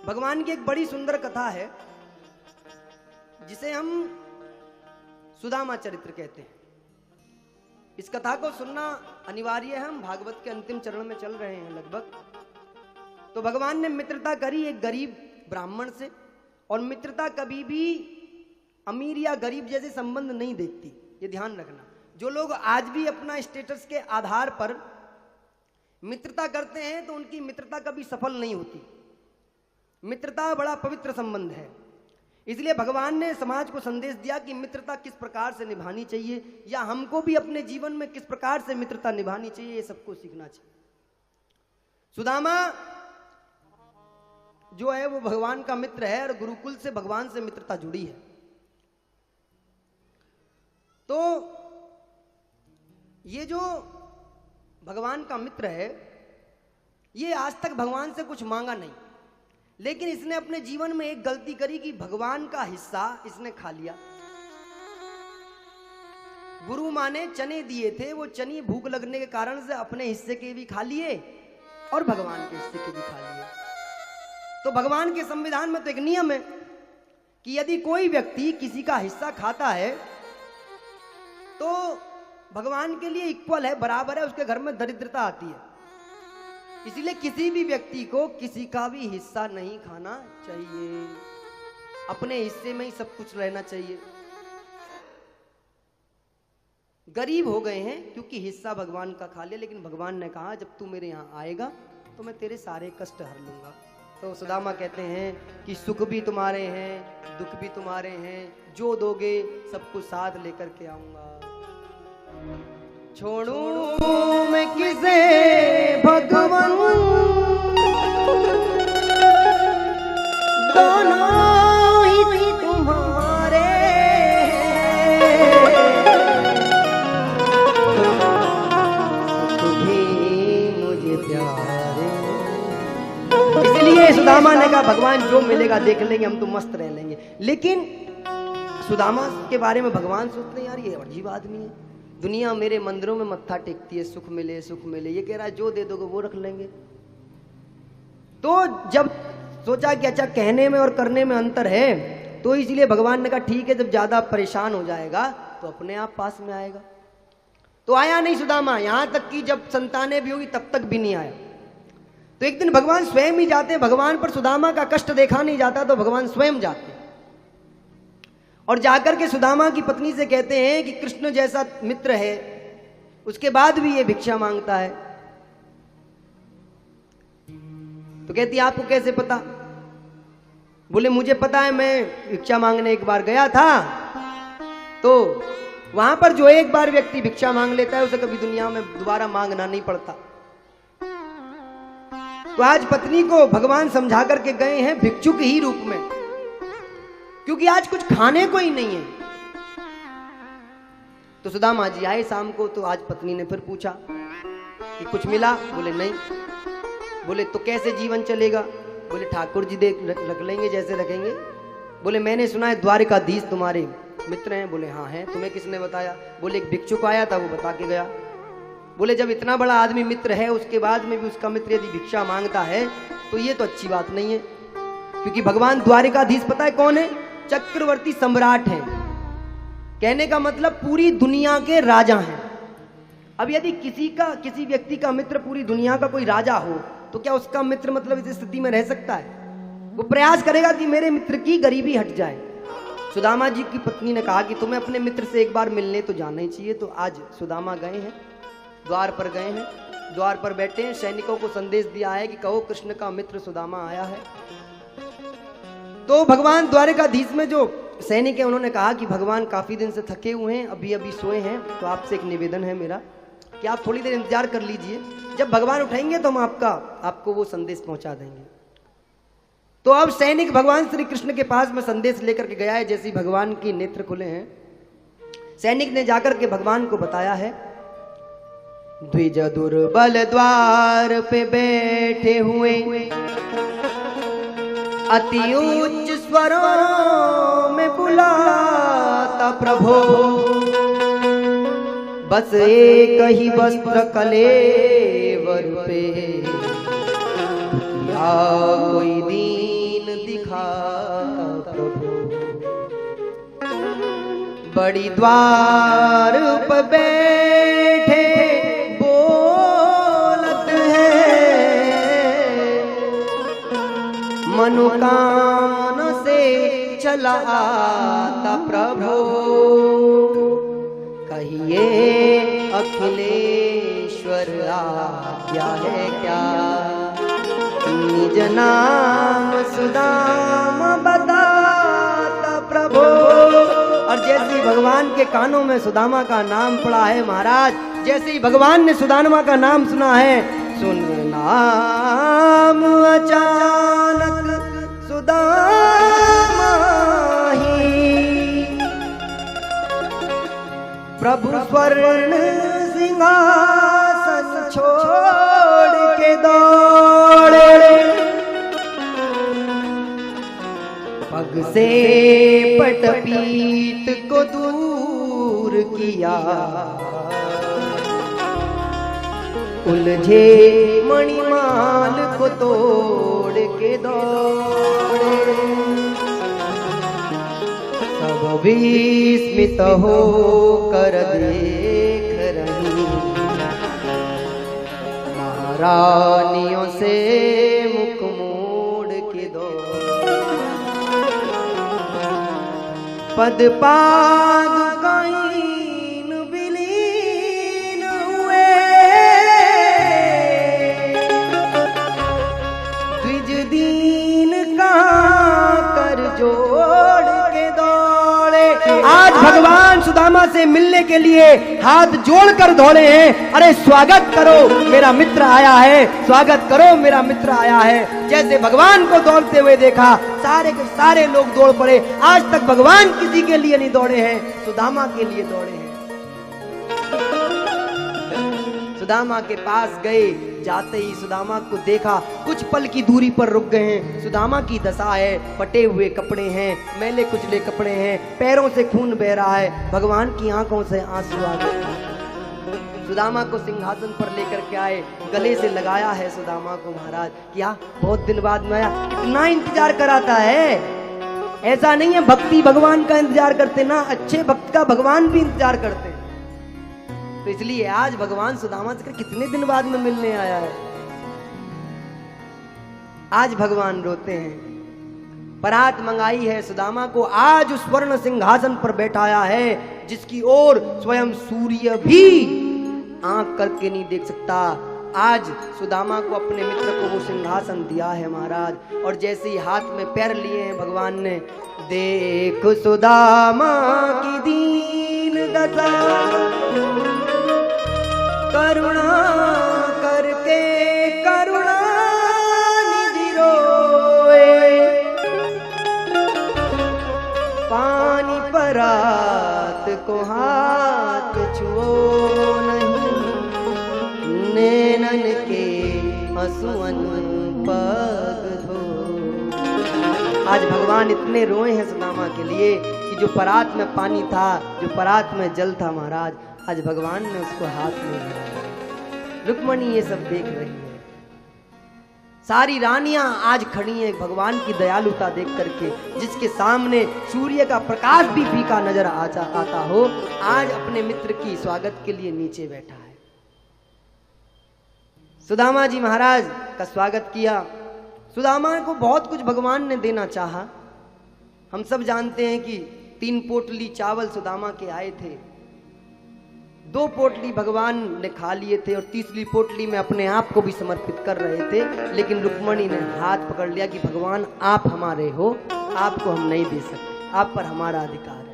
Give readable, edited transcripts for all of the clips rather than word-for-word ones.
भगवान की एक बड़ी सुंदर कथा है जिसे हम सुदामा चरित्र कहते हैं। इस कथा को सुनना अनिवार्य है। हम भागवत के अंतिम चरण में चल रहे हैं लगभग। तो भगवान ने मित्रता करी एक गरीब ब्राह्मण से, और मित्रता कभी भी अमीर या गरीब जैसे संबंध नहीं देखती, ये ध्यान रखना। जो लोग आज भी अपना स्टेटस के आधार पर मित्रता करते हैं तो उनकी मित्रता कभी सफल नहीं होती। मित्रता बड़ा पवित्र संबंध है। इसलिए भगवान ने समाज को संदेश दिया कि मित्रता किस प्रकार से निभानी चाहिए, या हमको भी अपने जीवन में किस प्रकार से मित्रता निभानी चाहिए, ये सबको सीखना चाहिए। सुदामा जो है वो भगवान का मित्र है और गुरुकुल से भगवान से मित्रता जुड़ी है। तो ये जो भगवान का मित्र है ये आज तक भगवान से कुछ मांगा नहीं, लेकिन इसने अपने जीवन में एक गलती करी कि भगवान का हिस्सा इसने खा लिया। गुरु माँ ने चने दिए थे, वो चने भूख लगने के कारण से अपने हिस्से के भी खा लिए और भगवान के हिस्से के भी खा लिए। तो भगवान के संविधान में तो एक नियम है कि यदि कोई व्यक्ति किसी का हिस्सा खाता है तो भगवान के लिए इक्वल है, बराबर है, उसके घर में दरिद्रता आती है। इसलिए किसी भी व्यक्ति को किसी का भी हिस्सा नहीं खाना चाहिए, अपने हिस्से में ही सब कुछ रहना चाहिए। गरीब हो गए हैं क्योंकि हिस्सा भगवान का खा लिया, लेकिन भगवान ने कहा जब तू मेरे यहाँ आएगा तो मैं तेरे सारे कष्ट हर लूंगा। तो सुदामा कहते हैं कि सुख भी तुम्हारे हैं, दुख भी तुम्हारे हैं, जो दोगे सब कुछ साथ लेकर के आऊंगा। छोड़ूं मैं किसे भगवान, दोनों ही तुम्हारे, तुम्ही मुझे प्यारे। इसलिए सुदामा ने कहा भगवान जो मिलेगा देख लेंगे, हम तो मस्त रह लेंगे। लेकिन सुदामा के बारे में भगवान सोचते हैं यार ये अजीब आदमी है, दुनिया मेरे मंदिरों में मत्था टेकती है, सुख मिले सुख मिले, ये कह रहा है जो दे दोगे वो रख लेंगे। तो जब सोचा कि अच्छा कहने में और करने में अंतर है, तो इसलिए भगवान ने कहा ठीक है, जब ज्यादा परेशान हो जाएगा तो अपने आप पास में आएगा। तो आया नहीं सुदामा, यहां तक कि जब संतानें भी होगी तब तक भी नहीं आया। तो एक दिन भगवान स्वयं ही जाते, भगवान पर सुदामा का कष्ट देखा नहीं जाता तो भगवान स्वयं जाते और जाकर के सुदामा की पत्नी से कहते हैं कि कृष्ण जैसा मित्र है, उसके बाद भी ये भिक्षा मांगता है। तो कहती है आपको कैसे पता? बोले मुझे पता है, मैं भिक्षा मांगने एक बार गया था, तो वहां पर जो एक बार व्यक्ति भिक्षा मांग लेता है उसे कभी दुनिया में दोबारा मांगना नहीं पड़ता। तो आज पत्नी को भगवान समझा करके गए हैं भिक्षुक ही रूप में, क्योंकि आज कुछ खाने को ही नहीं है। तो सुदामा जी आए शाम को, तो आज पत्नी ने फिर पूछा कि कुछ मिला? बोले नहीं। बोले तो कैसे जीवन चलेगा? बोले ठाकुर जी देख रख लेंगे जैसे रखेंगे। बोले मैंने सुना है द्वारिकाधीश तुम्हारे मित्र हैं। बोले हाँ हैं। तुम्हें किसने बताया? बोले एक भिक्षुक आया था, वो बता के गया। बोले जब इतना बड़ा आदमी मित्र है उसके बाद में भी उसका मित्र यदि भिक्षा मांगता है तो ये तो अच्छी बात नहीं है, क्योंकि भगवान द्वारिकाधीश पता है कौन है? चक्रवर्ती सम्राट हैं। कहने का मतलब पूरी दुनिया के राजा हैं। अब यदि किसी व्यक्ति का मित्र पूरी दुनिया का कोई राजा हो तो क्या उसका मित्र मतलब इस स्थिति में रह सकता है? वो प्रयास करेगा कि मेरे मित्र की गरीबी हट जाए। सुदामा जी की पत्नी ने कहा कि तुम्हें अपने मित्र से एक बार मिलने तो जाना ही चाहिए। तो आज सुदामा गए हैं, द्वार पर गए हैं, द्वार पर बैठे हैं, सैनिकों को संदेश दिया है कि कहो कृष्ण का मित्र सुदामा आया है। तो भगवान द्वारिकाधीश में जो सैनिक है उन्होंने कहा कि भगवान काफी दिन से थके हुए हैं, अभी अभी सोए हैं, तो आपसे एक निवेदन है मेरा कि आप थोड़ी देर इंतजार कर लीजिए, जब भगवान उठाएंगे तो हम आपको वो संदेश पहुंचा देंगे। तो अब सैनिक भगवान श्री कृष्ण के पास में संदेश लेकर के गया है। जैसे ही भगवान की नेत्र खुले हैं, सैनिक ने जाकर के भगवान को बताया है द्विज दुर्बल द्वार पे बैठे हुए, अति उच्च स्वरों में बुलाता प्रभो, बस एक ही वस्त्र कलेवर पे, या कोई दीन बड़ी द्वार पर बैठे बोलत है, मनोकामना से चला आता प्रभु, कहिए अखिलेश्वर आज्ञा है क्या, निज नाम सुदामा बताता प्रभु। और जैसे ही भगवान के कानों में सुदामा का नाम पड़ा है महाराज, जैसे ही भगवान ने सुदामा का नाम सुना है, सुन नाम अचानक सुदामा ही, प्रभु स्वर्ण सिंहासन छोड़ के दौड़े, पग से पटपीत को दूर किया, उलझे मणिमाल को तोड़ के दौड़े, सब विस्मित हो कर देख रही, महारानियों से मुख मोड़ के दौड़े, पद पादुकाइन विलीन हुए, द्विज दीन का कर जोड़ के दौड़े। आज भगवान सुदामा से मिलने के लिए हाथ जोड़कर दौड़े हैं। अरे स्वागत करो मेरा मित्र आया है, स्वागत करो मेरा मित्र आया है। जैसे भगवान को दौड़ते हुए देखा, सारे के सारे लोग दौड़ पड़े। आज तक भगवान किसी के लिए नहीं दौड़े हैं, सुदामा के लिए दौड़े हैं। सुदामा के पास गए, जाते ही सुदामा को देखा, कुछ पल की दूरी पर रुक गए हैं। सुदामा की दशा है, फटे हुए कपड़े हैं, मैले कुचले कपड़े हैं, पैरों से खून बह रहा है, भगवान की आंखों से आंसू आ गए। सुदामा को सिंहासन पर लेकर के आए, गले से लगाया है सुदामा को महाराज। क्या बहुत दिन बाद में आया, इतना इंतजार कराता है। ऐसा नहीं है भक्ति भगवान का इंतजार करते ना, अच्छे भक्त का भगवान भी इंतजार करते। तो इसलिए आज भगवान सुदामा से कितने दिन बाद में मिलने आया है। आज भगवान रोते हैं। परात मंगाई है सुदामा को, आज उस स्वर्ण सिंहासन पर बैठाया है जिसकी ओर स्वयं सूर्य भी आंख करके नहीं देख सकता। आज सुदामा को अपने मित्र को वो सिंहासन दिया है महाराज। और जैसे ही हाथ में पैर लिए हैं भगवान ने, देख सुदामा की दीन दशा, करुणा करके करुणा निधि रोए, पानी परात को हाथ छुओ नहीं, नैनन के हंसुअन पग धो। आज भगवान इतने रोए हैं सुदामा के लिए कि जो परात में पानी था, जो परात में जल था महाराज, आज भगवान ने उसको हाथ में लिया। रुक्मणी ये सब देख रही है, सारी रानियां आज खड़ी हैं भगवान की दयालुता देख करके। जिसके सामने सूर्य का प्रकाश भी फीका नजर आता हो, आज अपने मित्र की स्वागत के लिए नीचे बैठा है। सुदामा जी महाराज का स्वागत किया। सुदामा को बहुत कुछ भगवान ने देना चाहा। हम सब जानते हैं कि 3 पोटली चावल सुदामा के आए थे, 2 पोटली भगवान ने खा लिए थे और तीसरी पोटली में अपने आप को भी समर्पित कर रहे थे। लेकिन रुक्मणी ने हाथ पकड़ लिया कि भगवान आप हमारे हो, आपको हम नहीं दे सकते, आप पर हमारा अधिकार है।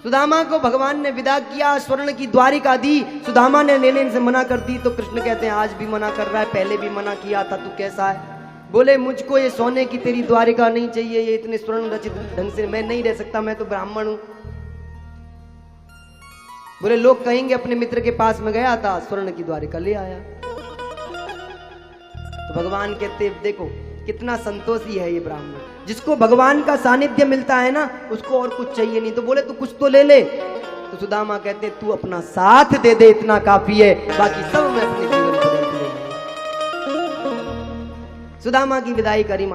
सुदामा को भगवान ने विदा किया, स्वर्ण की द्वारिका दी। सुदामा ने लेने से मना कर दी तो कृष्ण कहते हैं आज भी मना कर रहा है, पहले भी मना किया था, तू कैसा है? बोले मुझको ये सोने की तेरी द्वारिका नहीं चाहिए, ये इतने स्वर्ण रचित ढंग से मैं नहीं रह सकता, मैं तो ब्राह्मण हूं। बोले लोग कहेंगे अपने मित्र के पास में गया था, स्वर्ण की द्वारिका ले आया। तो भगवान कहते देखो कितना संतोषी है ये ब्राह्मण, जिसको भगवान का सानिध्य मिलता है ना, उसको और कुछ चाहिए नहीं। तो बोले तू कुछ तो ले ले। तो सुदामा कहते तू अपना साथ दे दे, इतना काफी है, बाकी सब मैं अपने जीवन को ले लूंगा। सुदामा की विदाई करी।